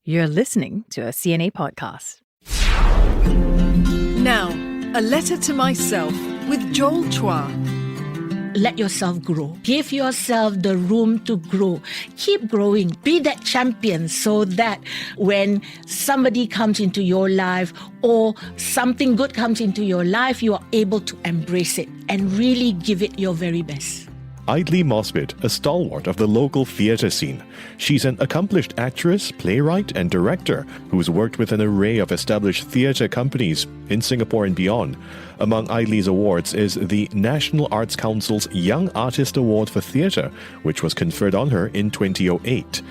You're listening to a CNA podcast. Now, a letter to myself with Joel Chua. Let yourself grow. Give yourself the room to grow. Keep growing. Be that champion so that when somebody comes into your life or something good comes into your life, you are able to embrace it and really give it your very best. Aidli Mosbit, a stalwart of the local theatre scene. She's an accomplished actress, playwright and director who's worked with an array of established theatre companies in Singapore and beyond. Among Aidli's awards is the National Arts Council's Young Artist Award for Theatre, which was conferred on her in 2008.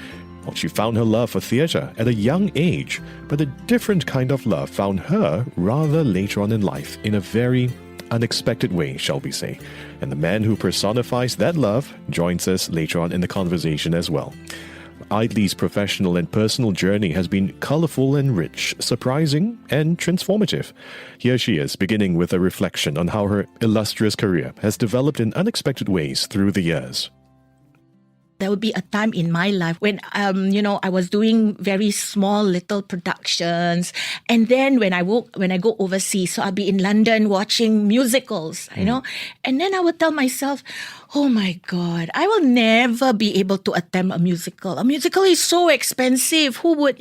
Well, she found her love for theatre at a young age, but a different kind of love found her rather later on in life in a very unexpected way, shall we say. And the man who personifies that love joins us later on in the conversation as well. Aidli's professional and personal journey has been colourful and rich, surprising and transformative. Here she is, beginning with a reflection on how her illustrious career has developed in unexpected ways through the years. There would be a time in my life when, I was doing very small little productions. And then when I go overseas, so I'll be in London watching musicals, and then I would tell myself, oh my God, I will never be able to attempt a musical. A musical is so expensive. Who would,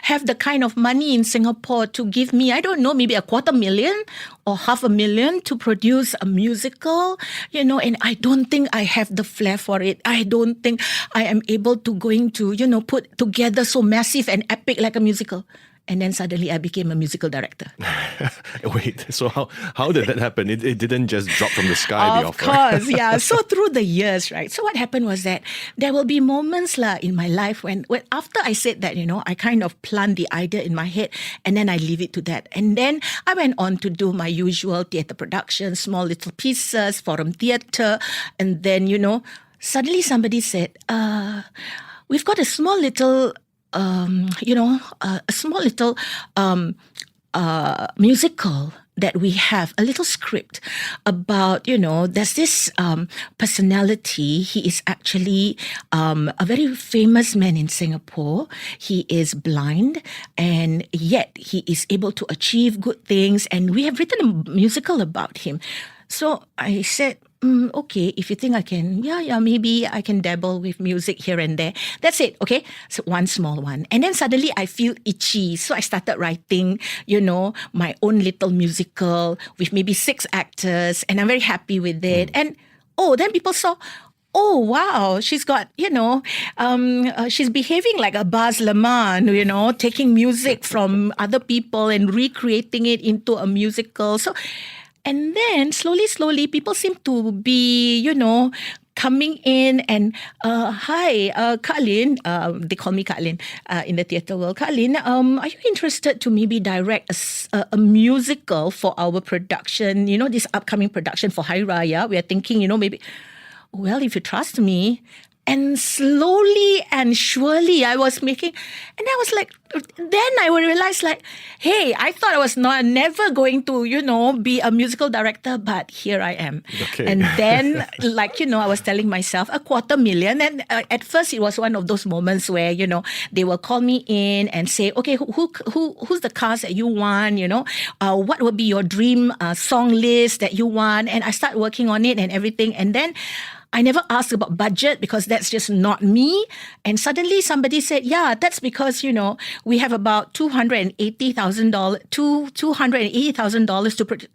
have the kind of money in Singapore to give me, I don't know, maybe $250,000 or $500,000 to produce a musical, and I don't think I have the flair for it. I don't think I am able to put together so massive and epic like a musical. And then suddenly I became a musical director. Wait, so how did that happen? It didn't just drop from the sky, the offer. Of course, yeah. So through the years, right? So what happened was that there will be moments in my life when after I said that, I kind of plant the idea in my head and then I leave it to that. And then I went on to do my usual theatre productions, small little pieces, forum theatre. And then, suddenly somebody said, we've got a small little musical that we have, a little script about, there's this personality. He is actually a very famous man in Singapore. He is blind and yet he is able to achieve good things. And we have written a musical about him. So I said, okay, if you think I can, maybe I can dabble with music here and there. That's it, okay? So one small one. And then suddenly I feel itchy. So I started writing, my own little musical with maybe 6 actors. And I'm very happy with it. And, then people saw, oh, wow, she's got, she's behaving like a Baz Luhrmann, taking music from other people and recreating it into a musical. So, and then slowly, people seem to be, coming in and, hi, Kak Lin, they call me Kak Lin in the theatre world. Kak Lin, are you interested to maybe direct a musical for our production, this upcoming production for Hari Raya? We are thinking, maybe, well, if you trust me. And slowly and surely I was making, and I was like, then I would realize hey, I thought I was never going to, be a musical director, but here I am. Okay. And then, I was telling myself $250,000. And at first it was one of those moments where, they will call me in and say, okay, who's the cast that you want? What would be your dream song list that you want? And I start working on it and everything. And then I never asked about budget because that's just not me. And suddenly somebody said, yeah, that's because, we have about $280,000 to produce.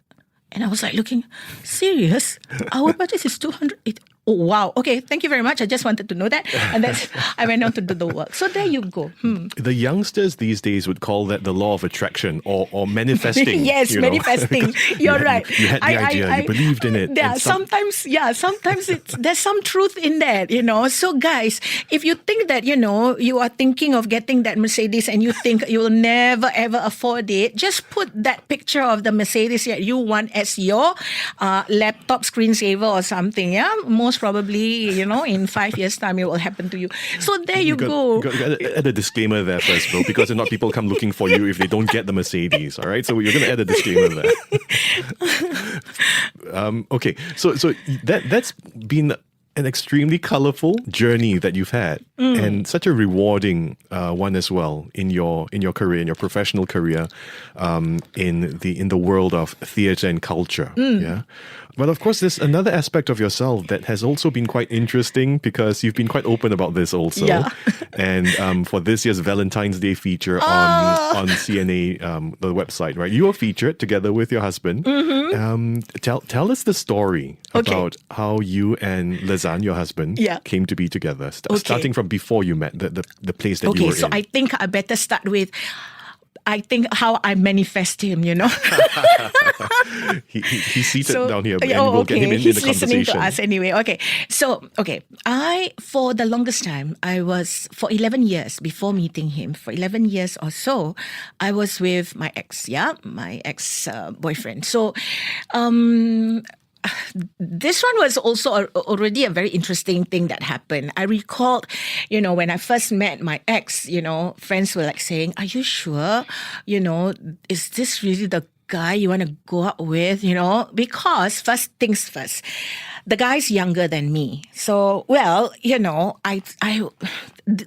And I was looking, serious? Our budget is 280. Oh, wow. Okay, thank you very much. I just wanted to know that. And that's I went on to do the work. So there you go. The youngsters these days would call that the law of attraction or manifesting. Yes, manifesting. You're right. You had the idea, you believed in it. Yeah, sometimes there's some truth in that, So guys, if you think that, you are thinking of getting that Mercedes and you think you will never ever afford it, just put that picture of the Mercedes that you want as your laptop screensaver or something, yeah? Most probably, in 5 years' time, it will happen to you. So there you go. You got to add a disclaimer there first, bro, because if not, people come looking for you if they don't get the Mercedes, all right? So you're going to add a disclaimer there. Okay, so that's been an extremely colorful journey that you've had, and such a rewarding one as well in your career, in your professional career, in the world of theatre and culture. Yeah. But of course, there's another aspect of yourself that has also been quite interesting, because you've been quite open about this also. Yeah. And for this year's Valentine's Day feature on CNA, the website, right? You were featured together with your husband. Tell us the story about how you and Lezan, your husband, came to be together. Starting from before you met, the place that you were in. Okay, so I think I better start with how I manifest him, He's seated down here, and we'll get him in the conversation. He's listening to us anyway. Okay. So, for the longest time, for 11 years before meeting him, for 11 years or so, I was with my ex-boyfriend. So, this one was also already a very interesting thing that happened. I recalled, when I first met my ex, friends were like saying, "Are you sure? Is this really the guy you want to go out with?" Because first things first, the guy's younger than me. So, I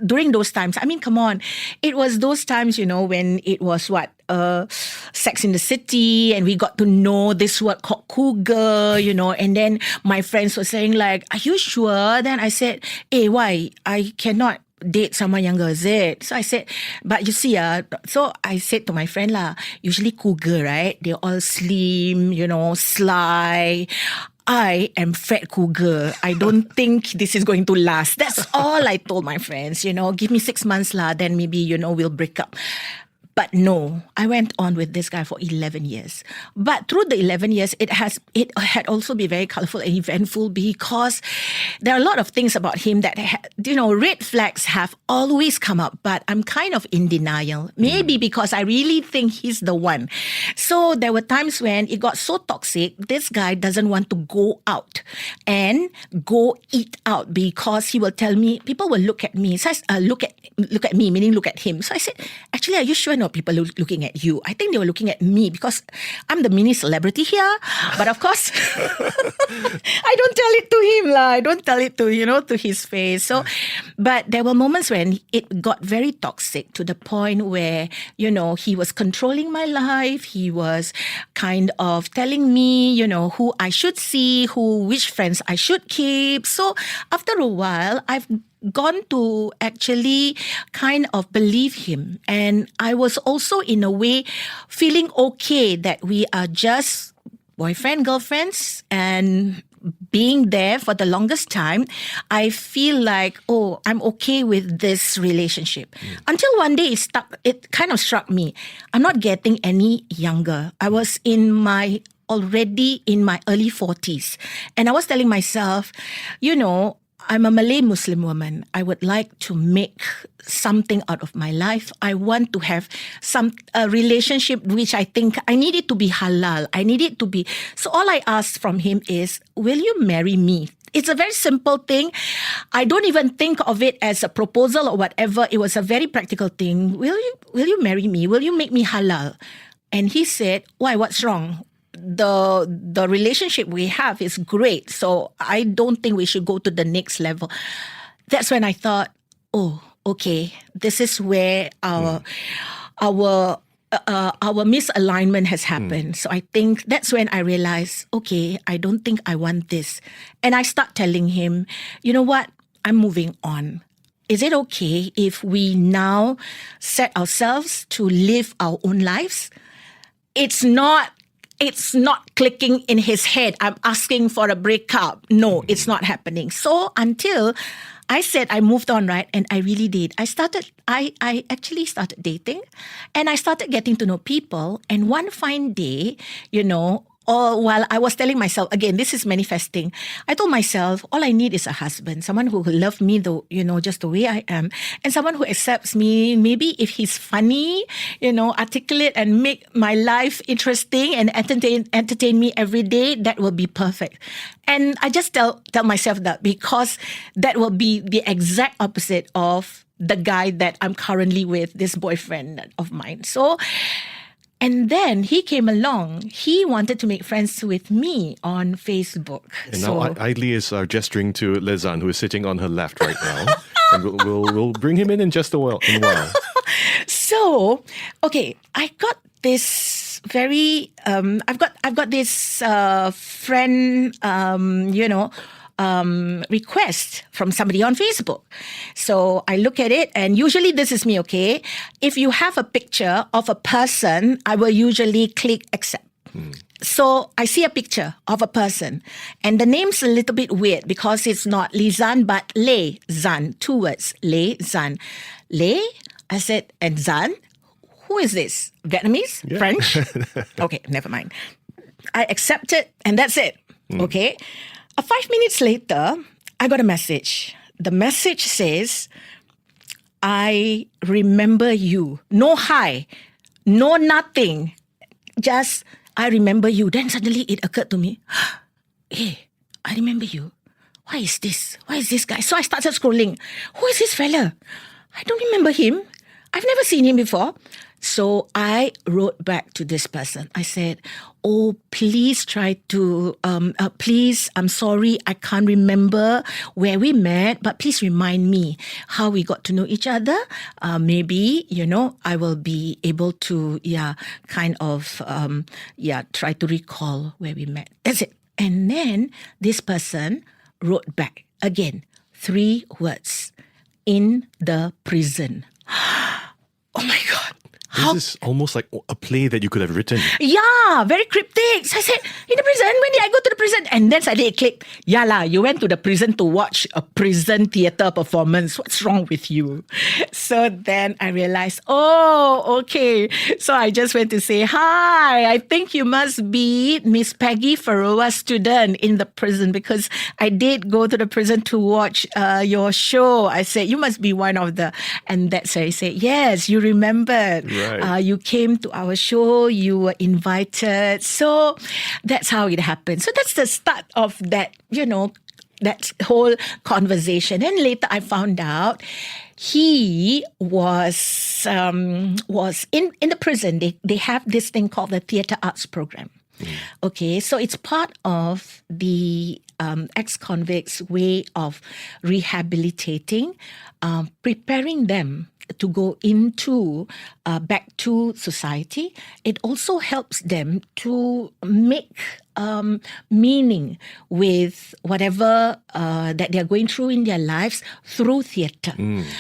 during those times, I mean, come on, it was those times, when it was Sex in the City, and we got to know this word called cougar, and then my friends were saying like, "Are you sure?" Then I said, "Hey, why? I cannot date someone younger, is it?" So I said, "But you see, so I said to my friend usually cougar, right? They're all slim, sly. I am fat cougar. I don't think this is going to last." That's all I told my friends, "Give me 6 months then maybe, we'll break up." But no, I went on with this guy for 11 years. But through the 11 years, it had also been very colorful and eventful, because there are a lot of things about him that, red flags have always come up, but I'm kind of in denial. Maybe because I really think he's the one. So there were times when it got so toxic, this guy doesn't want to go out and go eat out, because he will tell me, people will look at me. So look at me, meaning look at him. So I said, "Actually, are you sure no people looking at you?" I think they were looking at me because I'm the mini celebrity here. But of course, I don't tell it to him I don't tell it to his face. So, but there were moments when it got very toxic, to the point where, he was controlling my life. He was kind of telling me, who I should see, which friends I should keep. So after a while, I've gone to actually kind of believe him. And I was also in a way feeling okay that we are just boyfriend, girlfriends, and being there for the longest time, I feel like, I'm okay with this relationship. Until one day it kind of struck me, I'm not getting any younger. I was already in my early 40s. And I was telling myself, I'm a Malay Muslim woman. I would like to make something out of my life. I want to have a relationship which I think I need it to be halal. I need it to be. So all I asked from him is, "Will you marry me?" It's a very simple thing. I don't even think of it as a proposal or whatever. It was a very practical thing. Will you marry me? Will you make me halal? And he said, "Why? What's wrong? The relationship we have is great, so I don't think we should go to the next level." That's when I thought, okay, this is where our misalignment has happened. So I think that's when I realized, okay, I don't think I want this. And I start telling him, "You know what? I'm moving on. Is it okay if we now set ourselves to live our own lives?" It's not clicking in his head. I'm asking for a breakup. No, it's not happening. So until I said I moved on, right? And I really did. I actually started dating, and I started getting to know people. And one fine day, while I was telling myself, again, this is manifesting, I told myself, all I need is a husband, someone who will love me, just the way I am, and someone who accepts me. Maybe if he's funny, articulate, and make my life interesting and entertain me every day, that will be perfect. And I just tell myself that, because that will be the exact opposite of the guy that I'm currently with, this boyfriend of mine. So And then he came along. He wanted to make friends with me on Facebook. And now Aidli is gesturing to Lezan, who is sitting on her left right now. And we'll bring him in just a while. So, okay, I got this very I've got this friend request from somebody on Facebook. So I look at it, and usually this is me, okay? If you have a picture of a person, I will usually click accept. So I see a picture of a person, and the name's a little bit weird because it's not Lezan but Lezan, 2 words, Lezan. Le, I said, and Zan? Who is this? Vietnamese? Yeah. French? Okay, never mind. I accept it, and that's it. Okay? 5 minutes later, I got a message. The message says, I remember you. No hi, no nothing. Just, I remember you. Then suddenly it occurred to me, hey, I remember you. Why is this? Why is this guy? So I started scrolling. Who is this fella? I don't remember him. I've never seen him before. So I wrote back to this person. I said, oh, please please, I'm sorry, I can't remember where we met, but please remind me how we got to know each other. Maybe, I will be able to, try to recall where we met. That's it. And then this person wrote back again, 3 words, in the prison. Oh my God. This is almost like a play that you could have written. Yeah, very cryptic. So I said, in the prison? When did I go to the prison? And then suddenly it clicked. Yeah lah, you went to the prison to watch a prison theatre performance. What's wrong with you? So then I realized, oh, okay. So I just went to say, hi, I think you must be Miss Peggy Faroa's student in the prison, because I did go to the prison to watch your show. I said, you must be one of the... And that's where he said, yes, you remembered. Right. You came to our show, you were invited. So that's how it happened. So that's the start of that, that whole conversation. And later I found out he was in the prison. They have this thing called the theatre arts program. Okay, so it's part of the ex-convicts' way of rehabilitating, preparing them to go into back to society. It also helps them to make meaning with whatever that they're going through in their lives through theatre.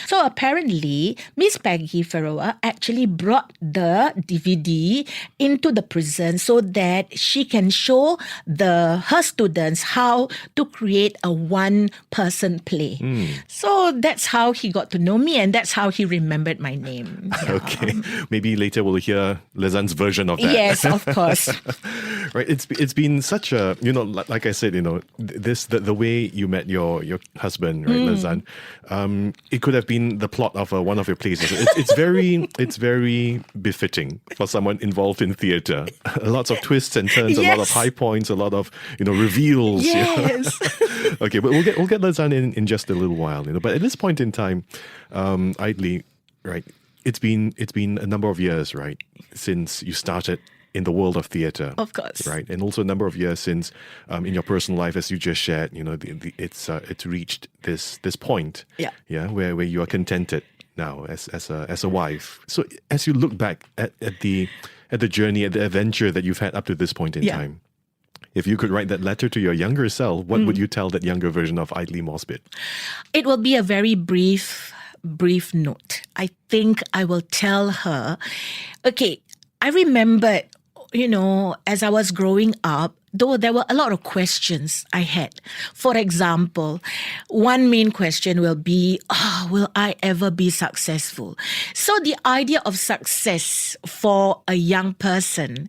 So apparently, Miss Peggy Faroa actually brought the DVD into the prison so that she can show her students how to create a one-person play. So that's how he got to know me, and that's how he remembered my name. Yeah. Okay, maybe later we'll hear Lezan's version of that. Yes, of course. Right, it's been such a, like I said, the way you met your husband, right, Lezan, it could have been the plot of one of your plays. It's very befitting for someone involved in theatre. Lots of twists and turns, Yes. a lot of high points, a lot of reveals. Yes. Okay, but we'll get Lezan in just a little while. But at this point in time, Aidli, right, it's been a number of years, right, since you started in the world of theatre. Of course. Right. And also a number of years since in your personal life, as you just shared, it's reached this point. Yeah. Yeah, where you are contented now as a wife. So as you look back at the journey, at the adventure that you've had up to this point in time, if you could write that letter to your younger self, what would you tell that younger version of Aidli Mosbit? It will be a very brief note. I think I will tell her, okay, I remembered, as I was growing up, though there were a lot of questions I had. For example, one main question will be, will I ever be successful? So the idea of success for a young person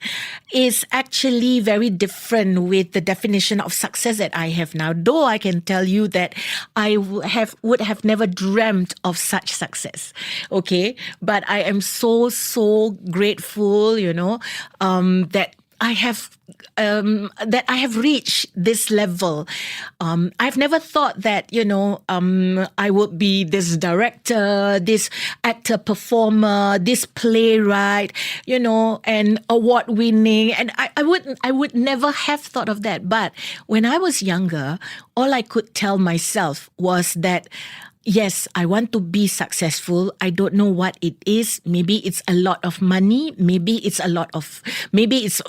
is actually very different with the definition of success that I have now. Though I can tell you that I would have never dreamt of such success. Okay? But I am so grateful, that I have reached this level. I've never thought that, I would be this director, this actor, performer, this playwright, and award winning. And I would never have thought of that. But when I was younger, all I could tell myself was that, yes, I want to be successful. I don't know what it is. Maybe it's a lot of money. Maybe it's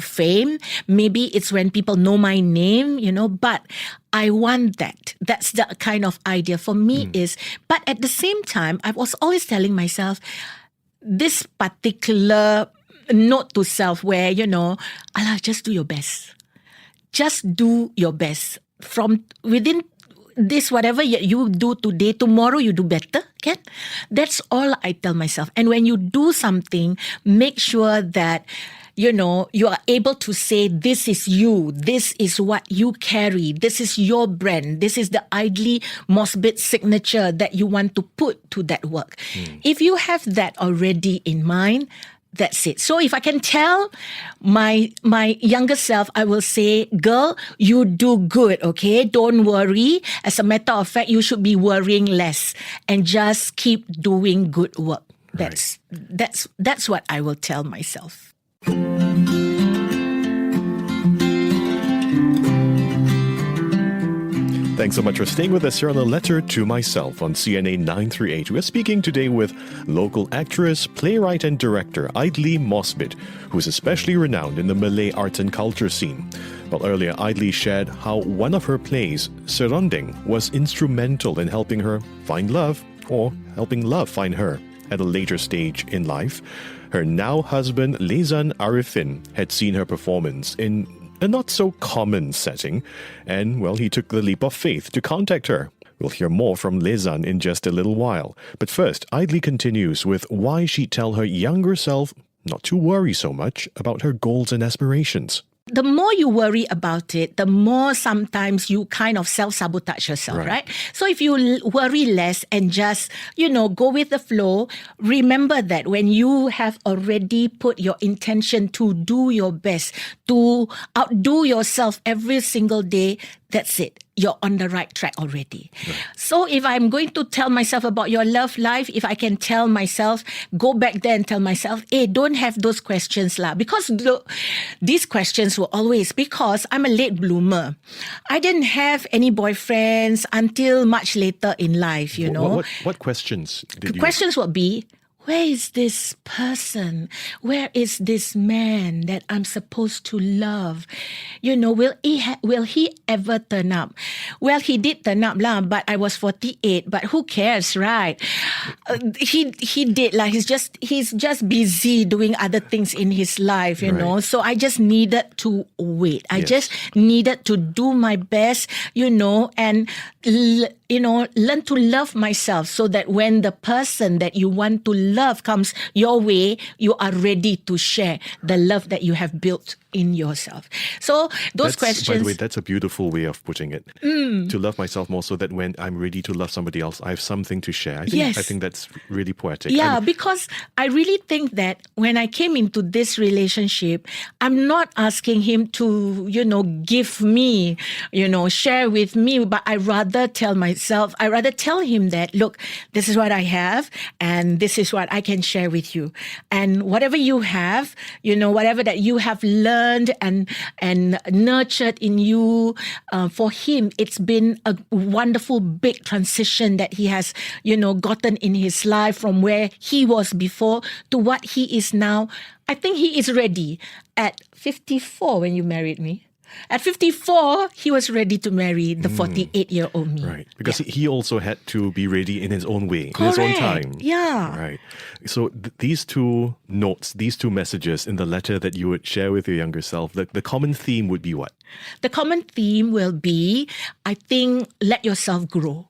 fame. Maybe it's when people know my name, but I want that. That's the kind of idea for me but at the same time, I was always telling myself this particular note to self where, Allah, just do your best. Just do your best. From within this, whatever you do today, tomorrow you do better, okay? That's all I tell myself. And when you do something, make sure that, you are able to say, this is you, this is what you carry, this is your brand, this is the Aidli Mosbit signature that you want to put to that work. If you have that already in mind, that's it. So if I can tell my younger self, I will say, girl, you do good, okay? Don't worry. As a matter of fact, you should be worrying less and just keep doing good work. That's what I will tell myself. Thanks so much for staying with us here on A Letter to Myself on CNA 938. We're speaking today with local actress, playwright and director Aidli Mosbit, who is especially renowned in the Malay arts and culture scene. Well, earlier, Aidli shared how one of her plays, Seronding, was instrumental in helping her find love, or helping love find her, at a later stage in life. Her now husband, Lezan Arifin, had seen her performance in a not-so-common setting, and, well, he took the leap of faith to contact her. We'll hear more from Lezan in just a little while. But first, Aidli continues with why she'd tell her younger self not to worry so much about her goals and aspirations. The more you worry about it, the more sometimes you kind of self-sabotage yourself, right? So if you worry less and just, go with the flow, remember that when you have already put your intention to do your best, to outdo yourself every single day, that's it. You're on the right track already. Right. So if I'm going to tell myself about your love life, if I can tell myself, go back there and tell myself, hey, don't have those questions lah. Because these questions were always, because I'm a late bloomer. I didn't have any boyfriends until much later in life, What questions did you... Questions would be, where is this person? Where is this man that I'm supposed to love? Will he ever turn up? Well, he did turn up lah, but I was 48. But who cares, right? He did lah. He's just busy doing other things in his life, you know. So I just needed to wait. I just needed to do my best, and learn to love myself so that when the person that you want to love comes your way, you are ready to share the love that you have built in yourself. So those questions... By the way, that's a beautiful way of putting it. To love myself more so that when I'm ready to love somebody else, I have something to share. I think that's really poetic. Yeah, because I really think that when I came into this relationship, I'm not asking him to, give me, share with me, but I rather tell him that, look, this is what I have and this is what I can share with you. And whatever you have, whatever that you have learned and nurtured in you, for him, it's been a wonderful big transition that he has, gotten in his life from where he was before to what he is now. I think he is ready. At 54 when you married me. At 54, he was ready to marry the 48-year-old me. Right. Because he also had to be ready in his own way, in his own time. Yeah. Right. So these two notes, these two messages in the letter that you would share with your younger self, the common theme would be what? The common theme will be, I think, let yourself grow.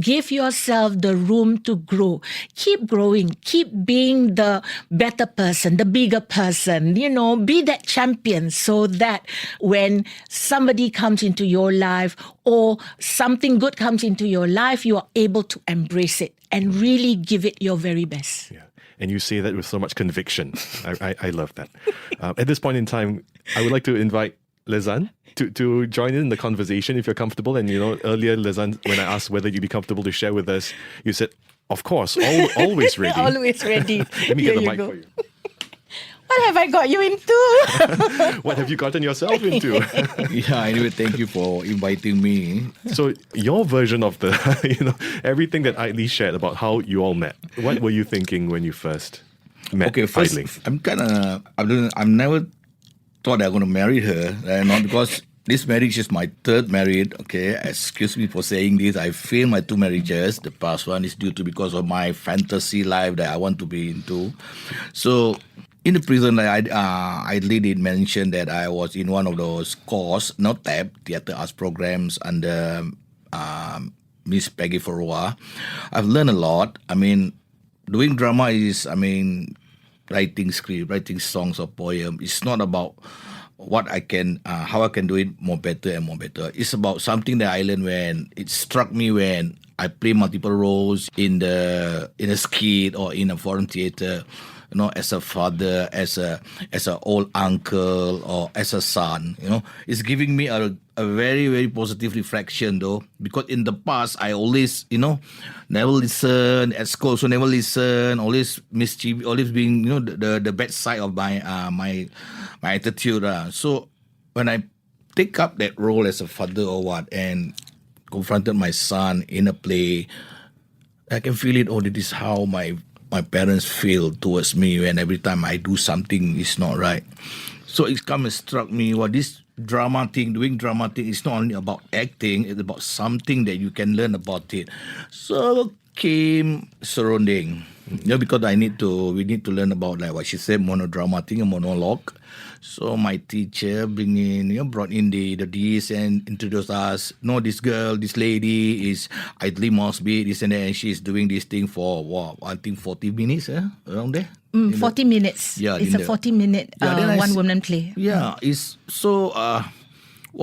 Give yourself the room to grow. Keep growing. Keep being the better person, the bigger person. Be that champion so that when somebody comes into your life or something good comes into your life, you are able to embrace it and really give it your very best. Yeah. and you say that with so much conviction. I love that. At this point in time, I would like to invite Lezan to join in the conversation if you're comfortable. And earlier, Lezan, when I asked whether you'd be comfortable to share with us, you said, "Of course, always ready." Always ready. Let me get the mic for you. What have I got you into? What have you gotten yourself into? Yeah, anyway, thank you for inviting me. So your version of the, everything that Aidli shared about how you all met. What were you thinking when you first met Okay, first, Aidli? I'm never thought I'm going to marry her, not because this marriage is my third marriage. Okay, excuse me for saying this. I failed my 2 marriages. The past one is due to because of my fantasy life that I want to be into. So in the prison, Aidli did mention that I was in one of those course, not TAP, theatre arts programs under Miss Peggy Foroa. I've learned a lot. I mean, doing drama is, writing script, writing songs or poem. It's not about what I can, how I can do it more better and more better. It's about something that I learned when it struck me when I play multiple roles in a skit or in a foreign theatre. As a father, as a old uncle, or as a son, it's giving me a very, very positive reflection though, because in the past I always, never listen at school, also never listen, always mischief, always being, the bad side of my my attitude. So when I take up that role as a father or what, and confronted my son in a play, I can feel it. Oh, this is how my parents feel towards me when every time I do something is not right. So it come and struck me, this drama thing, doing drama thing is not only about acting, it's about something that you can learn about it. So came surrounding, because we need to learn about like what she said, monodrama thing, a monologue. So my teacher brought in the this and introduced us. This girl, this lady is Aidli Mosbit, this and that, and she's doing this thing for I think 40 minutes, around there. 40 minutes. Yeah, it's a 40-minute one-woman play. Yeah, it's so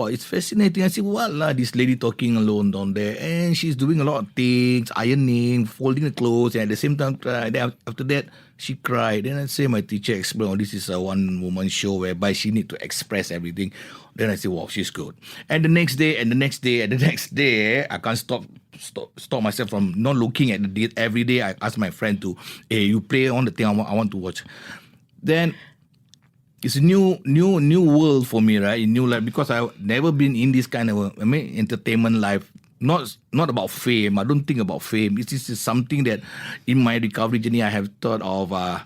it's fascinating. I see this lady talking alone down there, and she's doing a lot of things, ironing, folding the clothes, and at the same time, after that, she cried. Then I say, my teacher explained, this is a one-woman show whereby she need to express everything. Then I say, wow, she's good. And the next day, and the next day, and the next day, I can't stop myself from not looking at the date. Every day, I ask my friend to, hey, you play on the thing I want to watch. Then it's a new world for me, right? A new life, because I've never been in this kind of entertainment life. Not about fame. I don't think about fame. It's just something that in my recovery journey I have thought of. I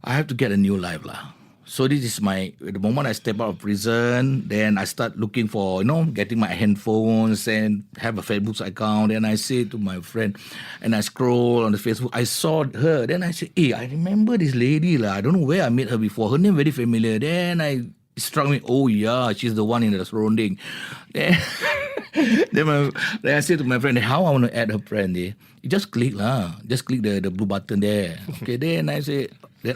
have to get a new life lah. So this is the moment I step out of prison, then I start looking for, getting my handphones and have a Facebook account. Then I say to my friend, and I scroll on the Facebook, I saw her. Then I say, hey, I remember this lady lah. I don't know where I met her before. Her name very familiar. Then it struck me, oh yeah, she's the one in the surrounding. Then I said to my friend, how I want to add her friend there? You just click lah. Just click the blue button there. Okay, then I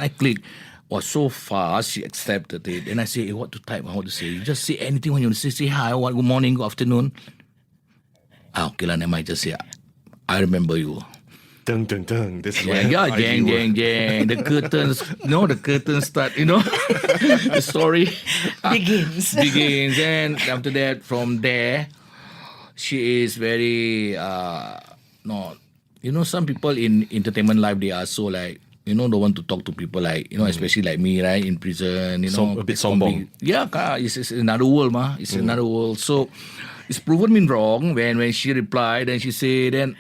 click. Was so fast, she accepted it. Then I say, hey, what to type, what to say? You just say anything when you want to say hi, good morning, good afternoon. Okay lah, never mind, just say, I remember you. Dun, dun, dun. This is jang. The curtains start, the story begins. And after that, from there, she is very, some people in entertainment life, they are so like, don't want to talk to people like, especially like me, right, in prison, a bit sombong. Yeah, it's another world, ma. It's another world. So it's proven me wrong when she replied, and she said, then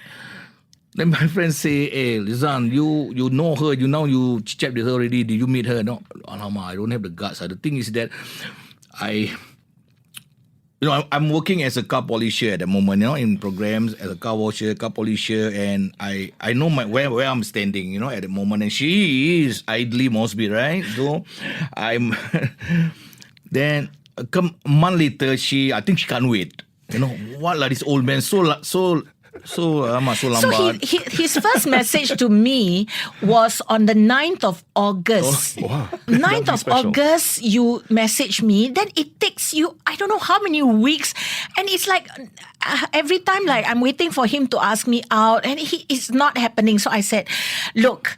my friend say, hey, Lezan, you know her, you chat with her already, did you meet her? No, Alamak, I don't have the guts. The thing is that I'm working as a car polisher at the moment, in programs as a car washer, car polisher, and I know where I'm standing, at the moment. And she is Aidli Mosbit, right? So I'm then a month later, I think she can't wait. This old man so lambat. So his first message to me was on the 9th of August. Oh, wow. 9th of August, you message me. Then it takes you, I don't know how many weeks. And it's like, every time like I'm waiting for him to ask me out. And it's not happening. So I said, look,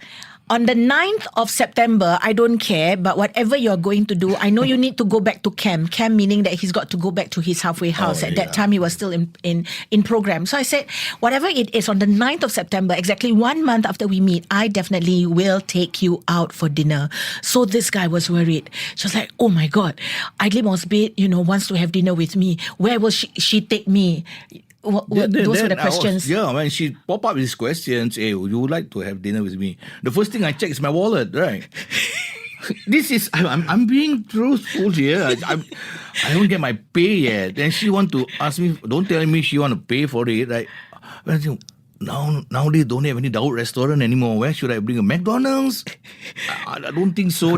on the 9th of September, I don't care, but whatever you're going to do, I know you need to go back to camp. Camp meaning that he's got to go back to his halfway house. At that time, he was still in program. So I said, whatever it is, on the 9th of September, exactly 1 month after we meet, I definitely will take you out for dinner. So this guy was worried. She was like, oh my God, Aidli Mosbit, wants to have dinner with me. Where will she take me? Those were the questions. When she pop up with these questions, hey, would you like to have dinner with me? The first thing I check is my wallet, right? This is, I'm being truthful here. I don't get my pay yet. Then she want to ask me, don't tell me she want to pay for it, right? Nowadays don't have any Daud restaurant anymore. Where should I bring a McDonald's? I don't think so.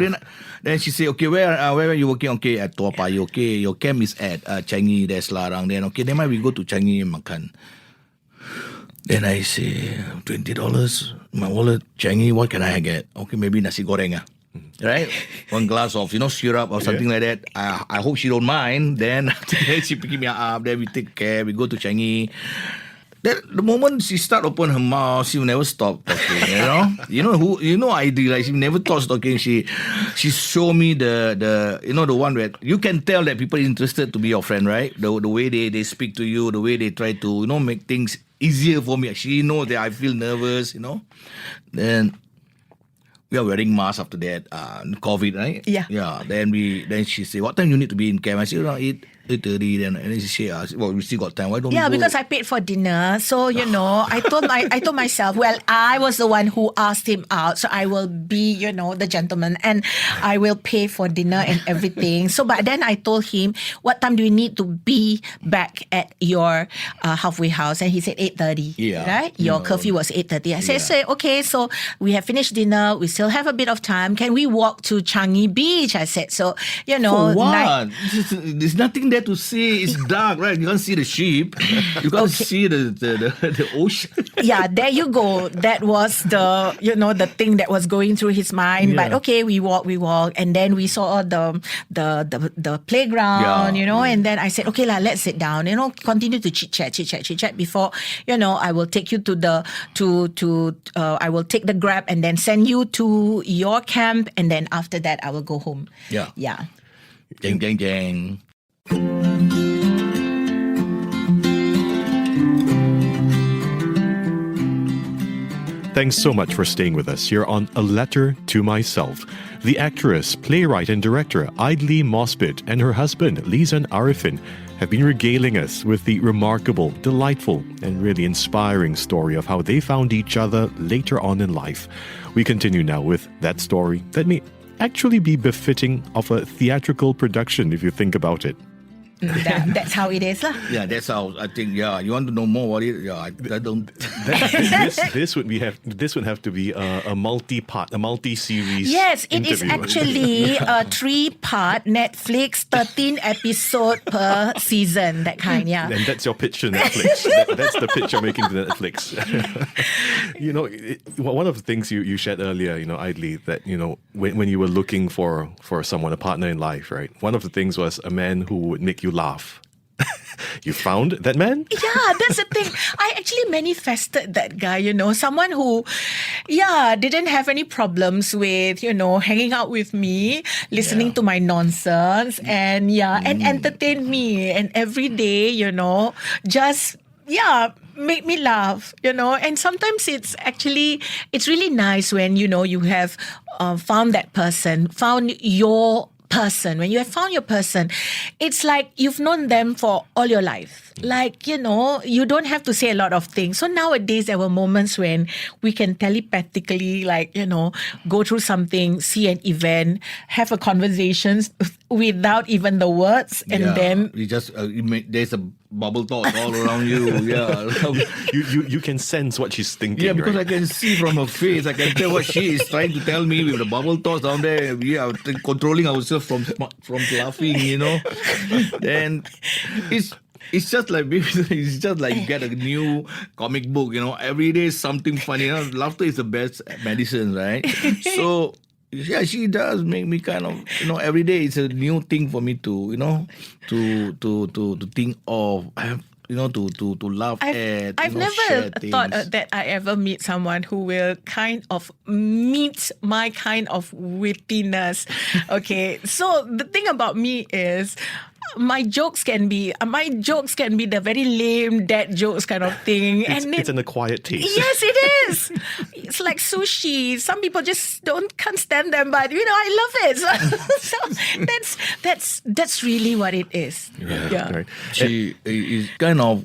Then she say, okay, where are you working? Okay, at Toa Payoh. Okay, your camp is at Changi. There's Larang. Then okay, then we go to Changi and makan. Then I say, $20, my wallet, Changi, what can I get? Okay, maybe nasi goreng. Right? 1 glass of, syrup or something like that. I hope she don't mind. Then she pick me up. Then we take care. We go to Changi. Then the moment she start open her mouth, she will never stop talking. Aidli, like she never stops talking. She show me the one where you can tell that people are interested to be your friend, right? The way they speak to you, the way they try to make things easier for me. She knows that I feel nervous, Then we are wearing masks after that. COVID, right? Yeah. Yeah. Then she say, what time you need to be in camp? I say around 8:30. Then she say, well, we still got time. Why don't we go? Because I paid for dinner. So, I told myself, well, I was the one who asked him out. So I will be, the gentleman. And I will pay for dinner and everything. So, but then I told him, what time do you need to be back at your halfway house? And he said 8:30. Yeah. Right? Your curfew was 8:30. I said, okay, so we have finished dinner. We still have a bit of time. Can we walk to Changi Beach? I said, so, For what? There's nothing there to see. It's dark, right? You can't see the sheep. You can't see the ocean. Yeah, there you go. That was the thing that was going through his mind. Yeah. But okay, we walk, and then we saw the playground, and then I said, okay, let's sit down, continue to chit chat before, I will take you I will take the Grab and then send you to your camp, and then after that I will go home. Yeah. Yeah. Gang. Thanks so much for staying with us here on A Letter to Myself. The actress, playwright and director Aidli Mosbit and her husband Lezan have been regaling us with the remarkable, delightful and really inspiring story of how they found each other later on in life. We continue now with that story that may actually be befitting of a theatrical production if you think about it. That's how it is, lah. Yeah, that's how I think. Yeah, you want to know more about it? Yeah, I don't. This would have to be a multi-series. Yes, it interview. is actually a 3-part Netflix, 13 episode per season, that kind. Yeah. And that's your pitch to Netflix. That's the pitch you're making to Netflix. One of the things you shared earlier, Aidli, that when you were looking for someone, a partner in life, right? One of the things was a man who would make you laugh. You found that man? Yeah, that's the thing. I actually manifested that guy, someone who, didn't have any problems with, hanging out with me, listening to my nonsense, and and entertain me. And every day, just, make me laugh, and sometimes it's really nice when, you have found that person, found your person. When you have found your person, it's like you've known them for all your life. Like, you don't have to say a lot of things. So nowadays, there were moments when we can telepathically, go through something, see an event, have a conversation without even the words, and then you just there's a bubble thought all around you. Yeah, you can sense what she's thinking. Yeah, because right? I can see from her face. I can tell what she is trying to tell me with the bubble thoughts down there. We are controlling ourselves from laughing. Then it's just like you get a new comic book. Every day is something funny. Laughter is the best medicine, right? So. Yeah, she does make me kind of, every day it's a new thing for me to, to think of. to laugh at. I've share never thought things. that I ever meet someone who will kind of meet my kind of wittiness. Okay, so the thing about me is, my jokes can be the very lame dad jokes kind of thing, It's an acquired taste. Yes, it is. It's like sushi. Some people just can't stand them, but I love it. So that's really what it is. Yeah. Right. She is kind of.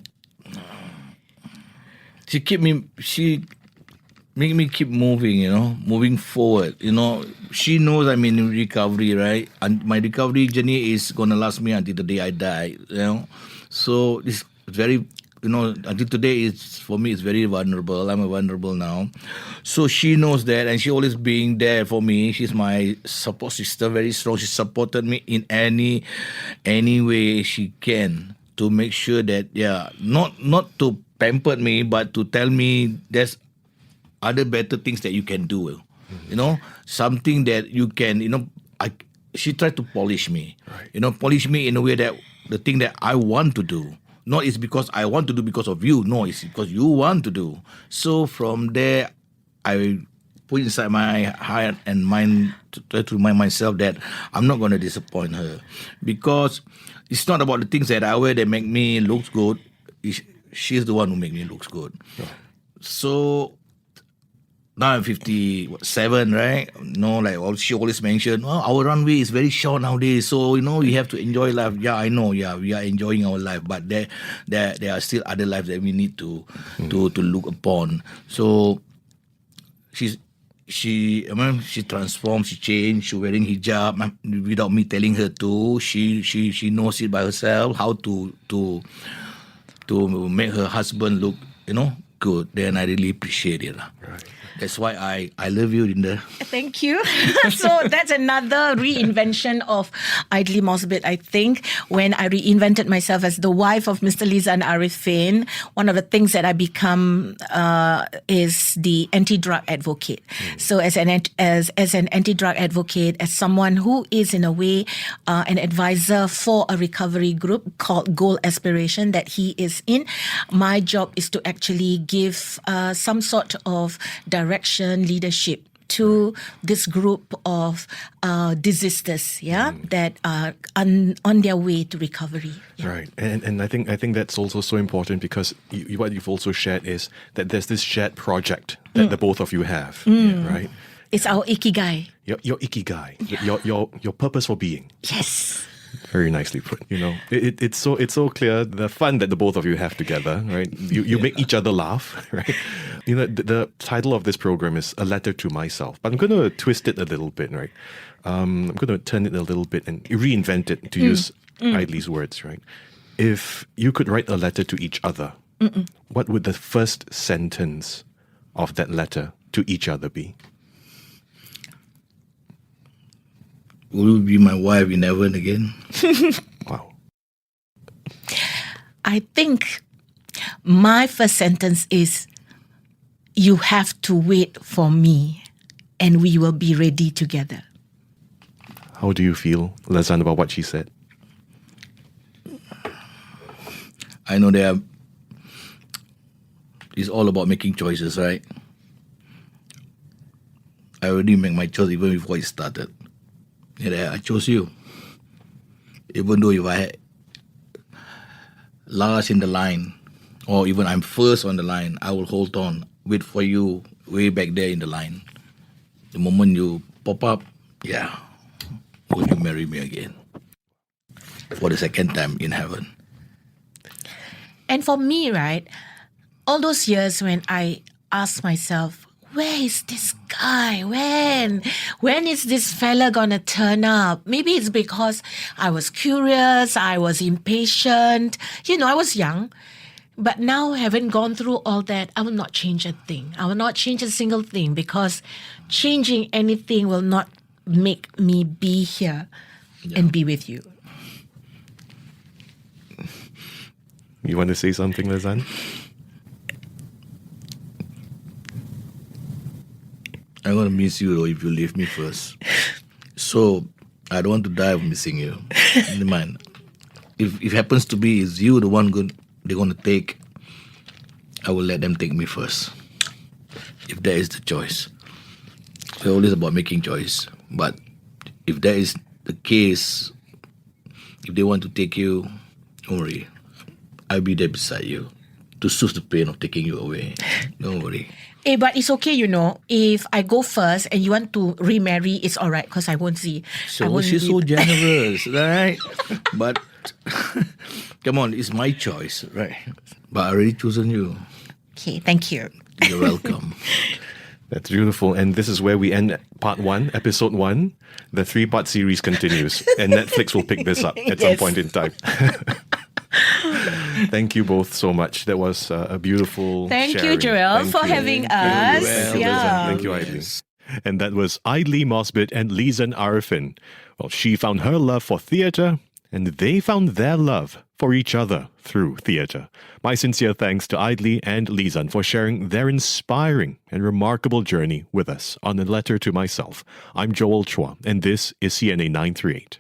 She make me keep moving, moving forward. She knows I'm in recovery, right? And my recovery journey is gonna last me until the day I die, So it's very, until today, for me, it's very vulnerable. I'm vulnerable now. So she knows that, and she always being there for me. She's my support system, very strong. She supported me in any way she can to make sure that, not to pamper me, but to tell me there's other better things that you can do. Something that you can, she tried to polish me, polish me in a way that the thing that I want to do. Not it's because I want to do because of you. No, it's because you want to do. So from there, I put inside my heart and mind to try to remind myself that I'm not going to disappoint her. Because it's not about the things that I wear that make me look good. She's the one who make me look good. So now I'm 57, right? She always mentioned, our runway is very short nowadays, so you have to enjoy life. Yeah, I know. Yeah, we are enjoying our life, but there are still other lives that we need to look upon. So she transformed, she changed, she wearing hijab without me telling her to. She knows it by herself how to make her husband look, good. Then I really appreciate it. Right. That's why I love you, Linda. Thank you. So that's another reinvention of Aidli Mosbit, I think. When I reinvented myself as the wife of Mr. Lezan Arifin, one of the things that I become is the anti-drug advocate. So as an anti-drug advocate, as someone who is in a way an advisor for a recovery group called Goal Aspiration that he is in, my job is to actually give some sort of direction, leadership to this group of desisters, that are on their way to recovery. Yeah. Right, and I think that's also so important because what you've also shared is that there's this shared project that the both of you have, right? It's our ikigai. Your ikigai, your purpose for being. Yes. Very nicely put. It's so clear the fun that the both of you have together, right? You make each other laugh, right? The title of this program is A Letter to Myself, but I'm going to twist it a little bit, right? I'm going to turn it a little bit and reinvent it, to use Aidli's words, right? If you could write a letter to each other, what would the first sentence of that letter to each other be? Will you be my wife in heaven again? Wow. I think my first sentence is, you have to wait for me and we will be ready together. How do you feel, Lezan, about what she said? I know it's all about making choices, right? I already made my choice even before it started. Yeah, I chose you. Even though if I had last in the line, or even I'm first on the line, I will hold on, wait for you way back there in the line. The moment you pop up, will you marry me again? For the second time in heaven. And for me, right, all those years when I asked myself, where is this guy? When is this fella gonna turn up? Maybe it's because I was curious, I was impatient. I was young. But now, having gone through all that, I will not change a thing. I will not change a single thing, because changing anything will not make me be here and be with you. You want to say something, Lezan? I'm going to miss you though if you leave me first. So, I don't want to die of missing you. Never mind. If it happens to be, is you the one they're going to take, I will let them take me first. If that is the choice. It's always about making choice. But if that is the case, if they want to take you, don't worry. I'll be there beside you to soothe the pain of taking you away. Don't worry. But it's okay, if I go first and you want to remarry, it's all right because I won't see. I So won't she's so leave. generous, right? But come on, it's my choice, right? But I already chosen you. Okay, thank you. You're welcome. That's beautiful. And this is where we end part 1, episode 1. The 3-part series continues. And Netflix will pick this up at some Yes. point in time. Thank you both so much. That was a beautiful Thank you, sharing. Joel, Thank for you. having Thank you. us. Well, Yeah. Thank you, Aidli. And that was Aidli Mosbit and Lezan Arifin. Well, she found her love for theatre, and they found their love for each other through theatre. My sincere thanks to Aidli and Lezan for sharing their inspiring and remarkable journey with us on A Letter to Myself. I'm Joel Chua, and this is CNA 938.